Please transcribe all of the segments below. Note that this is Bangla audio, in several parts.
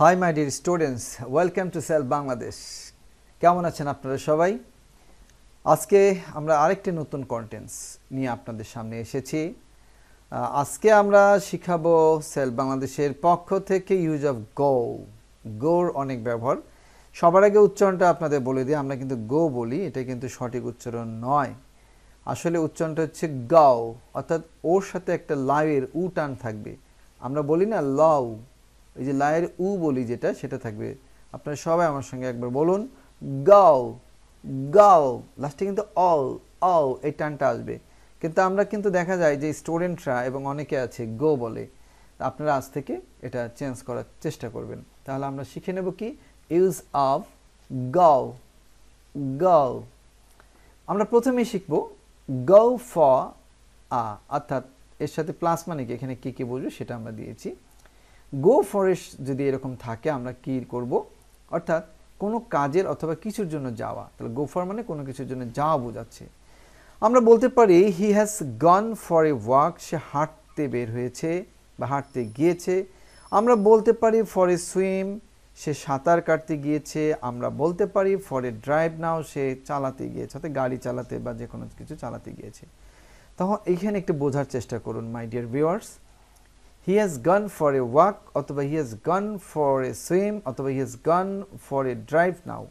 Hi my dear students, welcome to SEL Bangladesh. কেমন আছেন আপনারা সবাই? আজকে আমরা আরেকটি নতুন কন্টেন্টস নিয়ে আপনাদের সামনে এসেছি। আজকে আমরা শিখাবো SEL বাংলাদেশের পক্ষ থেকে ইউজ অফ গো। গোর অনেক ব্যবহার। সবার আগে উচ্চারণটা আপনাদের বলে দিই, আমরা কিন্তু গো বলি, এটা কিন্তু সঠিক উচ্চারণ নয়। আসলে উচ্চারণটা হচ্ছে গাও, অর্থাৎ ওর সাথে একটা লাউয়ের উ টান থাকবে। আমরা বলি না লাউ, এই যে লায়ের উ বলি যেটা, সেটা থাকবে। আপনারা সবাই আমার সঙ্গে একবার বলুন, গাও গাও। লাস্টে কিন্তু অল অল এই টানটা আসবে। কিন্তু আমরা কিন্তু দেখা যায় যে স্টুডেন্টরা এবং অনেকে আছে গো বলে। আপনারা আজ থেকে এটা চেঞ্জ করার চেষ্টা করবেন। তাহলে আমরা শিখে নেব কি ইউজ অফ গাও। গাও আমরা প্রথমেই শিখব গো ফর অর্থাৎ এর সাথে প্লাস মানে কি, এখানে কি বলবো সেটা আমরা দিয়েছি। গো ফরেস্ট যদি এরকম থাকে আমরা কি করব, অর্থাৎ কোনো কাজের অথবা কিছুর জন্য যাওয়া। তাহলে গো ফর মানে কোনো কিছুর জন্য যাওয়া বোঝাচ্ছে। আমরা বলতে পারি he has gone for a walk, সে হাঁটতে বের হয়েছে বা হাঁটতে গিয়েছে। আমরা বলতে পারি ফর এ সুইম, সে সাঁতার কাটতে গিয়েছে। আমরা বলতে পারি ফর এ ড্রাইভ নাও, সে চালাতে গিয়েছে, অর্থাৎ গাড়ি চালাতে বা যে কোনো কিছু চালাতে গিয়েছে। তখন এইখানে একটু বোঝার চেষ্টা করুন my dear viewers. He has gone for a walk অথবা he has gone for a swim অথবা he has gone for a drive now,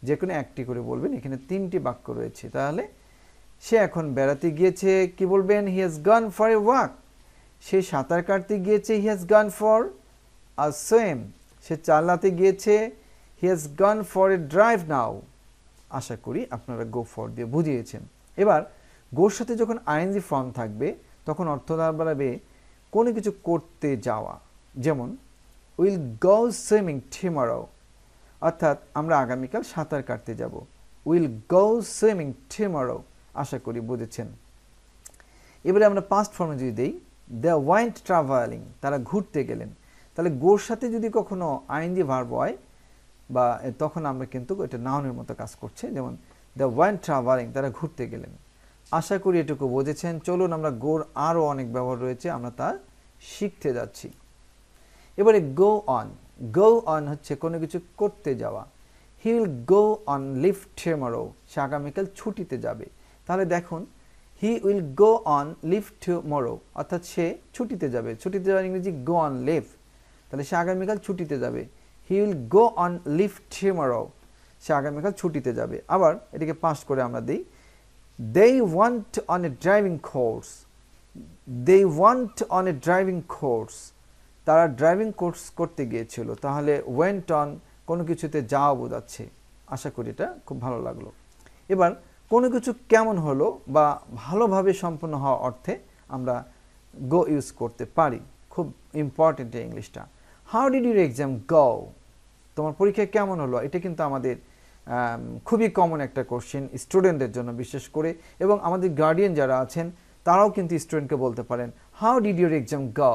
যে কোনো একটি করে বলবেন। এখানে তিনটি বাক্য রয়েছে। তাহলে সে এখন বেড়াতে গিয়েছে, কি বলবেন, he has gone for a walk. সে সাঁতার কাটতে গিয়েছে, he has gone for a swim. সে চালাতে গিয়েছে, he has gone for a drive now. আশা করি আপনারা গো ফর দিয়ে বুঝিয়েছেন। এবার গোর সাথে যখন আইএনজি ফর্ম থাকবে তখন অর্থ দাঁড়াবে কোনো কিছু করতে যাওয়া। যেমন উইল গো সুইমিং টুমরো, অর্থাৎ আমরা আগামীকাল সাঁতার কাটতে যাব। Will go swimming tomorrow. আশা করি বুঝেছেন। এবারে আমরা পাস্ট ফর্মে যদি দেই, দে ওয়েন্ট ট্রাভেলিং, তারা ঘুরতে গেলেন। তাহলে গোর সাথে যদি কখনো আইএনজি ভার্ব হয় বা তখন আমরা কিন্তু এটা নাউনের মতো কাজ করছে। যেমন দে ওয়েন্ট ট্রাভেলিং, তারা ঘুরতে গেলেন। আশা করি এটুকু বুঝেছেন। চলুন আমরা গোর আরও অনেক ব্যবহার রয়েছে, আমরা তা শিখতে যাচ্ছি। এবারে গো অন। গো অন হচ্ছে কোনো কিছু করতে যাওয়া। He will go on leave tomorrow, সে আগামীকাল ছুটিতে যাবে। তাহলে দেখুন he will go on leave tomorrow, অর্থাৎ সে ছুটিতে যাবে। ছুটিতে যাওয়ার ইংরেজি গো অন লিভ। তাহলে সে আগামীকাল ছুটিতে যাবে। He will go on leave tomorrow, সে আগামীকাল ছুটিতে যাবে। আবার এটিকে পাস করে আমরা দিই, they went on a driving course. they went on a driving course, তারা ড্রাইভিং কোর্স করতে গিয়েছিল। তাহলে went on কোনো কিছুতে যাওয়া বোঝাচ্ছে। আশা করি এটা খুব ভালো লাগলো। এবার কোনো কিছু কেমন হলো বা ভালোভাবে সম্পন্ন হওয়া অর্থে আমরা গো ইউজ করতে পারি। খুব ইম্পর্টেন্ট এই ইংলিশটা। How did your exam go, তোমার পরীক্ষা কেমন হলো। এটা কিন্তু আমাদের খুবই কমন একটা কোশ্চেন স্টুডেন্টদের জন্য বিশেষ করে, এবং আমাদের গার্ডিয়ান যারা আছেন তারাও কিন্তু স্টুডেন্টকে বলতে পারেন how did your exam go,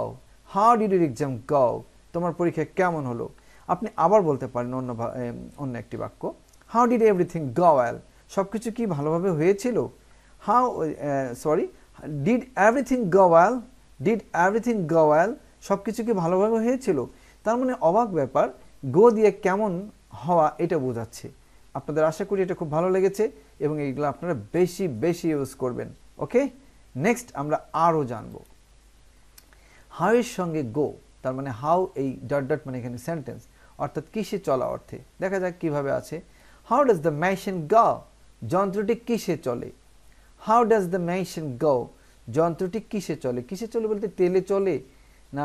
how did your exam go, তোমার পরীক্ষা কেমন হলো। আপনি আবার বলতে পারেন অন্য একটি বাক্য, how did everything go well, সব কিছু কি ভালোভাবে হয়েছিল। Did everything go well, did everything go well, সব কিছু কি ভালোভাবে হয়েছিল। তার মানে অবাক ব্যাপার, গো দিয়ে কেমন হওয়া এটা বোঝাচ্ছে। আপনাদের আশা করি এটা খুব ভালো লেগেছে এবং এইগুলো আপনারা বেশি বেশি ইউজ করবেন। ওকে, নেক্সট আমরা আরও জানব হাউ এর সঙ্গে গো। তার মানে হাউ, এই ডট ডট মানে এখানে সেন্টেন্স, অর্থাৎ কিসে চলা অর্থে। দেখা যাক কিভাবে আছে। হাউ ডাজ দ্য মেশিন গো, যন্ত্রটি কিসে চলে। হাউ ডাজ দ্য মেশিন গো, যন্ত্রটি কিসে চলে। কিসে চলে বলতে তেলে চলে না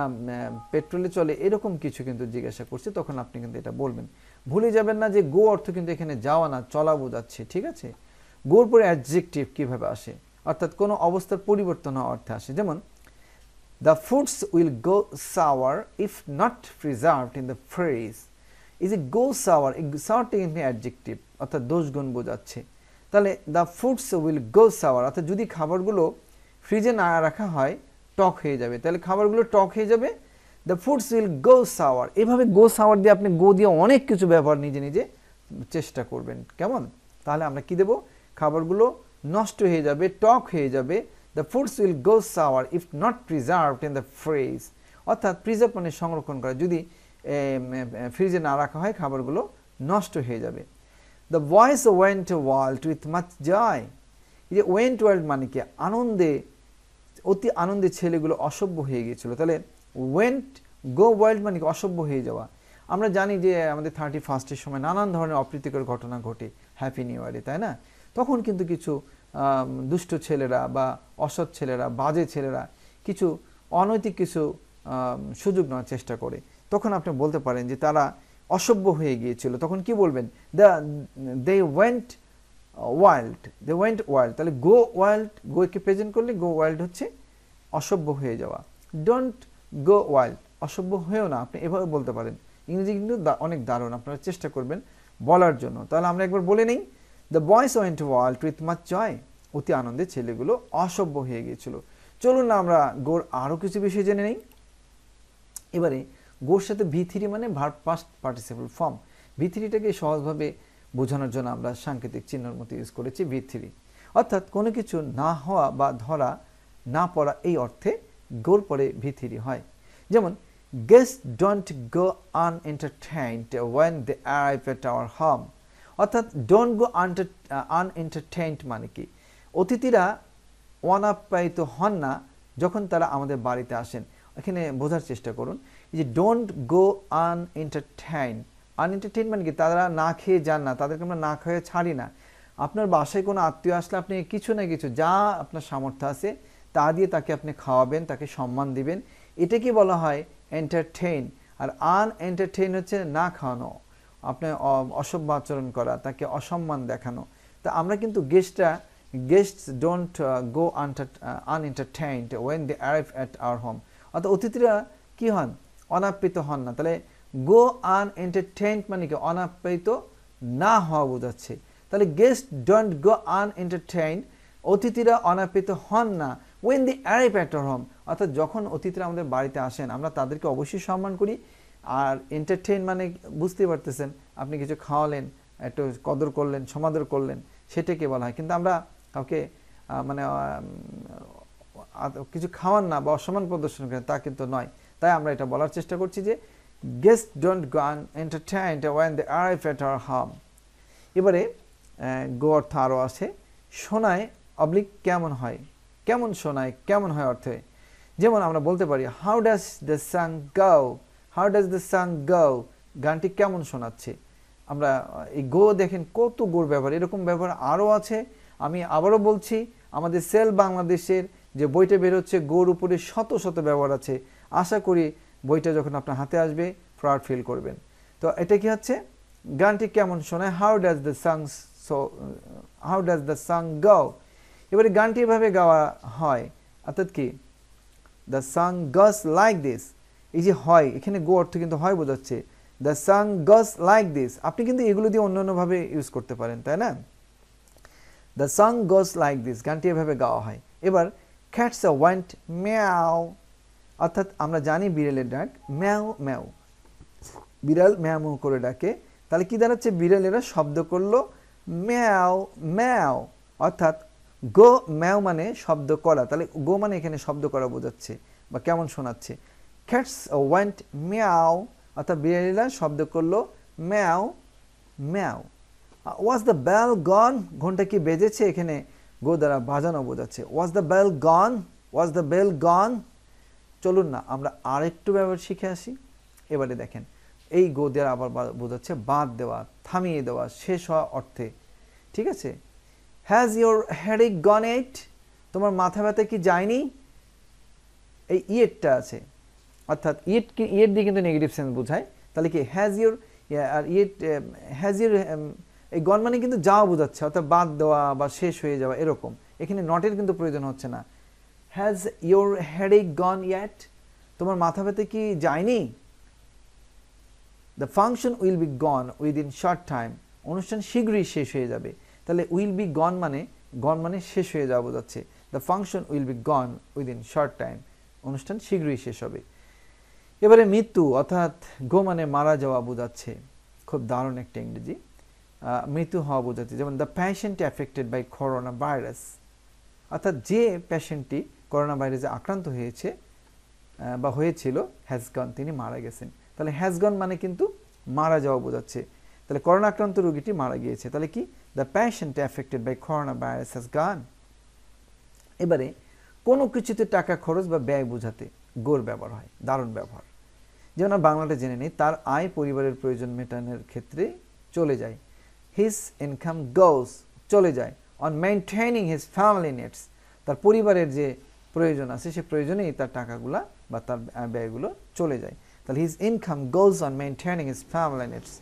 পেট্রোলে চলে, এরকম কিছু কিন্তু জিজ্ঞাসা করছে। তখন আপনি কিন্তু এটা বলবেন। ভুলে যাবেন না যে গো অর্থ কিন্তু এখানে যাওয়া না, চলা বোঝাচ্ছে। ঠিক আছে, গোর পরে অ্যাডজেক্টিভ কিভাবে আসে, অর্থাৎ কোনো অবস্থার পরিবর্তন হওয়া অর্থে আসে। যেমন the foods will go sour if not preserved in the fridge. এই যে গো সাওয়ার, এই সাওয়ারটি কিন্তু অ্যাডজেক্টিভ, অর্থাৎ দোষগুণ বোঝাচ্ছে। তাহলে the foods will go sour, অর্থাৎ যদি খাবারগুলো ফ্রিজে না রাখা হয় টক হয়ে যাবে। তাহলে খাবারগুলো টক হয়ে যাবে। The foods will go sour. এভাবে গো সাওয়ার দিয়ে আপনি গো দিয়ে অনেক কিছু ব্যবহার নিজে নিজে চেষ্টা করবেন। কেমন? তাহলে আমরা কি দেব, খাবারগুলো নষ্ট হয়ে যাবে, টক হয়ে যাবে। The foods will go sour if not preserved in the fridge, অর্থাৎ প্রিজার্ভ মানে সংরক্ষণ করা। যদি ফ্রিজে না রাখা হয় খাবারগুলো নষ্ট হয়ে যাবে। The boys went world with much joy. এই যে ওয়েন্ট ওয়ার্ল্ড মানে কি, আনন্দে, অতি আনন্দে ছেলেগুলো অসভ্য হয়ে গিয়েছিল। তাহলে ওয়েন্ট গো ওয়ার্ল্ড মানে কি অসভ্য হয়ে যাওয়া। আমরা জানি যে আমাদের 31st সময় নানান ধরনের অপ্রীতিকর ঘটনা ঘটে হ্যাপি নিউ ইয়ারে, তাই না? তখন কিন্তু কিছু দুষ্ট ছেলেরা বা অসৎ ছেলেরা, বাজে ছেলেরা কিছু অনৈতিক কিছু সুযোগ নেওয়ার চেষ্টা করে। তখন আপনি বলতে পারেন যে তারা অসভ্য হয়ে গিয়েছিল। তখন কি বলবেন? They went wild, they went wild. তাহলে গো ওয়াইল্ড, গোকে প্রেজেন্ট করলে গো ওয়াইল্ড হচ্ছে অসভ্য হয়ে যাওয়া। ডোন্ট গো ওয়াইল্ড, অসভ্য হয়েও না, আপনি এভাবে বলতে পারেন। ইংরেজি কিন্তু অনেক দারুণ, আপনারা চেষ্টা করবেন বলার জন্য। তাহলে আমরা একবার বলে নিই, the boys went world with much joy. অতি আনন্দে ছেলেগুলো অসভ্য হয়ে গিয়েছিল। চলুন না আমরা গোর আরও কিছু বিষয় জেনে নিই। এবারে গোর সাথে V3 মানে ভার্ব পাস্ট পার্টিসিপল ফর্ম। V3টাকে সহজভাবে বোঝানোর জন্য আমরা সাংকেতিক চিহ্নের মতো ইউজ করেছি V3। অর্থাৎ কোনো কিছু না হওয়া বা ধরা না পড়া, এই অর্থে গোর পরে V3 হয়। যেমন guests don't go unentertained when they arrive at our home। অর্থাৎ don't go unentertained মানে কি, অতিথিরা অনাপ্যায়িত হন না যখন তারা আমাদের বাড়িতে আসেন। এখানে বোঝার চেষ্টা করুন, এই যে ডোন্ট গো আনএন্টারটেইন, আনএন্টারটেইন মানে কি তারা না খেয়ে যান না, তাদেরকে আমরা না খেয়ে ছাড়ি না। আপনার বাসায় কোনো আত্মীয় আসলে আপনি কিছু না কিছু যা আপনার সামর্থ্য আছে তা দিয়ে তাকে আপনি খাওয়াবেন, তাকে সম্মান দিবেন, এটাকে বলা হয় এন্টারটেইন। আর আনএন্টারটেইন হচ্ছে না খাওয়ানো, আপনি অসভ্য আচরণ করা, তাকে অসম্মান দেখানো। তা আমরা কিন্তু guests don't go unentertained when they arrive at our home। অর্থাৎ অতিথিরা কি হন? অনাপ্যায়িত হন না। তাহলে go unentertained মানে কি অনাপ্যায়িত না হওয়া বোঝাচ্ছে। তাহলে guests don't go unentertained, অতিথিরা অনাপ্যায়িত হন না when they arrive at our home। অর্থাৎ যখন অতিথিরা আমাদের বাড়িতে আসেন আমরা তাদেরকে অবশ্যই সম্মান করি। আর এন্টারটেইন মানে বুঝতেই পারতেছেন, আপনি কিছু খাওয়ালেন, একটু কদর করলেন, সমাদর করলেন, সেটাকে বলা হয়। কিন্তু আমরা কাউকে মানে কিছু খাওয়ান না বা অসম্মান প্রদর্শন করেন তা কিন্তু নয়। তাই আমরা এটা বলার চেষ্টা করছি যে guests don't go unentertained when they arrive at our home। এবারে গো অর্থ আরও আছে, শোনায় অবলিক কেমন হয়, কেমন শোনায়, কেমন হয় অর্থে। যেমন আমরা বলতে পারি how does the song go, how does the song go, গানটি কেমন শোনাচ্ছে। আমরা এই গো দেখেন কত গোর ব্যবহার, এরকম ব্যবহার আরও আছে। আমি আবারও বলছি, আমাদের সেল বাংলাদেশের যে বইটা বেরোচ্ছে গোর উপরে শত শত ব্যবহার আছে। আশা করি বইটা যখন আপনার হাতে আসবে প্রাউড ফিল করবেন। তো এটা কি হচ্ছে, গানটি কেমন শোনায়, how does the song, so how does the song go. এবারে গানটি এভাবে গাওয়া হয়, অর্থাৎ কি the song goes like this. এই যে হয়, এখানে গো অর্থ কিন্তু হয় বোঝাচ্ছে। The song goes like this, আপনি কিন্তু এগুলো দিয়ে অন্যান্যভাবে ইউজ করতে পারেন, তাই না? The song goes like this, গানটি এভাবে গাওয়া হয়। এবার ক্যাটস ওয়েন্ট ম্যাও, অর্থাৎ আমরা জানি বিড়ালের ডাক ম্যাও ম্যাও, বিড়াল ম্যাও ম্যাও করে ডাকে। তাহলে কি দাঁড়াচ্ছে, বিড়ালেরা শব্দ করলো ম্যাও ম্যাও। অর্থাৎ গো ম্যাও মানে শব্দ করা, তাহলে গো মানে এখানে শব্দ করা বোঝাচ্ছে বা কেমন শোনাচ্ছে। ক্যাটস ওয়েন্ট ম্যাও, অর্থাৎ বিড়ালেরা শব্দ করলো ম্যাও ম্যাও। ওয়াজ দ্য বেল গন, ঘন্টা কি বেজেছে, এখানে গো দ্বারা বাজানো বোঝাচ্ছে। Was the bell gone, was the bell gone. চলুন না আমরা আরেকটু ব্যবহার শিখে আসি। এবারে দেখেন এই গো দ্বারা আবার বোঝাচ্ছে বাদ দেওয়া, থামিয়ে দেওয়া, শেষ হওয়া অর্থে। ঠিক আছে, হ্যাজ ইউর হেডেক গন ইট, তোমার মাথা ব্যথা কি যায়নি। এই ইয়েটটা আছে, অর্থাৎ ইয়েট কি, ইয়েট দিয়ে কিন্তু নেগেটিভ সেন্স বোঝায়। তাহলে কি has your, R yet has your, এই গন মানে কিন্তু যাওয়া বোঝাচ্ছে, অর্থাৎ বাদ দেওয়া বা শেষ হয়ে যাওয়া এরকম। এখানে নটের কিন্তু প্রয়োজন হচ্ছে না। Has your headache gone yet, তোমার মাথা ব্যথা কি যায়নি। The function will be gone within short time, অনুষ্ঠান শীঘ্রই শেষ হয়ে যাবে। তাহলে উইল বি গন মানে শেষ হয়ে যাওয়া বোঝাচ্ছে। The function will be gone within short time, অনুষ্ঠান শীঘ্রই শেষ হবে। এবারে মৃত্যু, অর্থাৎ গো মানে মারা যাওয়া বোঝাচ্ছে। খুব দারুণ একটা ইংরেজি, মৃত্যু হওয়া বোঝাচ্ছে। যেমন the patient affected by corona virus, অর্থাৎ যে পেশেন্টটি করোনা ভাইরাসে আক্রান্ত হয়েছে বা হয়েছিল, হ্যাজ গন, তিনি মারা গেছেন। তাহলে হ্যাজ গন মানে কিন্তু মারা যাওয়া বোঝাচ্ছে। তাহলে করোনা আক্রান্ত রোগীটি মারা গিয়েছে। তাহলে কি, the patient affected by corona virus has gone. এবারে কোনো কিছুতে টাকা খরচ বা ব্যয় বোঝাতে গোর ব্যবহার হয়। দারুণ ব্যবহার। যেমন বাংলাটা জেনে নিই, তার আয় পরিবারের প্রয়োজন মেটানোর ক্ষেত্রে চলে যায়। হিজ ইনকাম গোজ, চলে যায়, on maintaining his family needs, তার পরিবারের যে প্রয়োজন আছে সে প্রয়োজনেই তার টাকাগুলা বা তার ব্যয়গুলো চলে যায়। তাহলে his income goes on maintaining his family needs.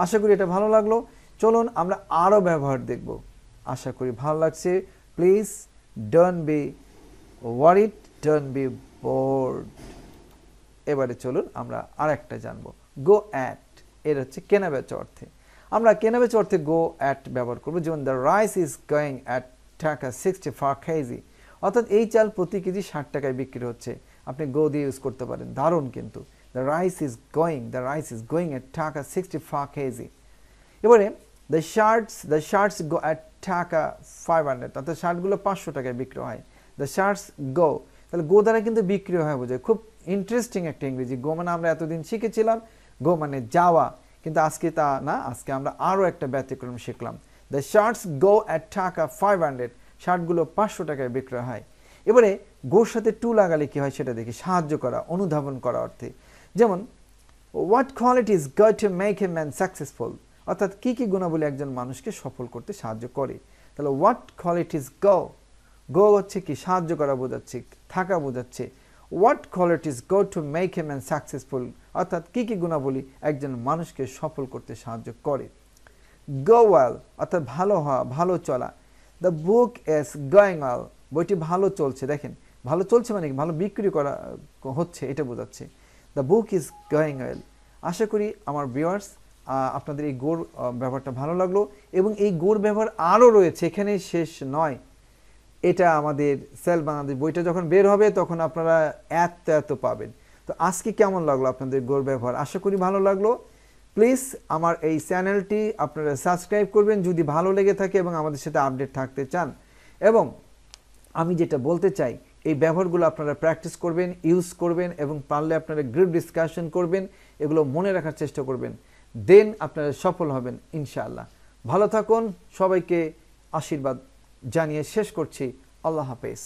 আশা করি এটা ভালো লাগলো। চলুন আমরা আরও ব্যবহার দেখব। আশা করি ভালো লাগছে। Please don't be worried, don't be board. এবারে চলুন আমরা আরেকটা জানবো, গো অ্যাট। এর হচ্ছে কেনাবেচা অর্থে। আমরা কেনাবেচা অর্থে গো অ্যাট ব্যবহার করবো। যেমন the rice is going at টাকা 64 কেজি, অর্থাৎ এই চাল প্রতি কেজি 60 টাকায় বিক্রি হচ্ছে। আপনি গো দিয়ে ইউজ করতে পারেন, দারুণ কিন্তু। The rice is going at টাকা 64 কেজি। এবারে দ্য শার্টস গো অ্যাট টাকা 500, অর্থাৎ শার্টগুলো 500 টাকায় বিক্রি হয়। দ্য শার্টস গো, তাহলে গো দ্বারা কিন্তু বিক্রি হয় বোঝায়। খুব ইন্টারেস্টিং একটা ইংরেজি। গো মানে আমরা এতদিন শিখেছিলাম গো মানে যাওয়া, কিন্তু আজকে তা না, আজকে আমরা আরও একটা ব্যতিক্রম শিখলাম। দ্য শার্টস গো অ্যাট টাকা 500, শার্টগুলো 500 টাকায় বিক্রয় হয়। এবারে গোর সাথে টু লাগালে কি হয় সেটা দেখি। সাহায্য করা, অনুধাবন করা অর্থে। যেমন what qualities go to make a man successful, অর্থাৎ কী কী গুণাবলী একজন মানুষকে সফল করতে সাহায্য করে। তাহলে হোয়াট কোয়ালিটিজ গো, গো হচ্ছে কি সাহায্য করা বোঝাচ্ছে, থাকা বোঝাচ্ছে। What qualities go to make a man successful, অর্থাৎ কী কী গুণাবলী একজন মানুষকে সফল করতে সাহায্য করে। গো ওয়েল, অর্থাৎ ভালো হওয়া, ভালো চলা। The book is going well, বইটি ভালো চলছে। দেখেন ভালো চলছে মানে ভালো বিক্রি করা হচ্ছে, এটা বোঝাচ্ছে। The book is going well. আশা করি আমার ভিউয়ার্স আপনাদের এই গোর ব্যবহারটা ভালো লাগলো, এবং এই গোর ব্যবহার আরও রয়েছে, এখানে শেষ নয়। এটা আমাদের সেল বাংলাদেশ বইটা যখন বের হবে তখন আপনারা এত পাবেন। তো আজকে কেমন লাগলো আপনাদের গোর ব্যবহার? আশা করি ভালো লাগলো। প্লিজ আমার এই চ্যানেলটি আপনারা সাবস্ক্রাইব করবেন যদি ভালো লেগে থাকে এবং আমাদের সাথে আপডেট থাকতে চান। এবং আমি যেটা বলতে চাই, এই ব্যবহারগুলো আপনারা প্র্যাকটিস করবেন, ইউজ করবেন, এবং পারলে আপনারা গ্রুপ ডিসকাশন করবেন, এগুলো মনে রাখার চেষ্টা করবেন। দেন আপনারা সফল হবেন ইনশাআল্লাহ। ভালো থাকুন, সবাইকে আশীর্বাদ জানিয়ে শেষ করছি। আল্লাহ হাফেজ।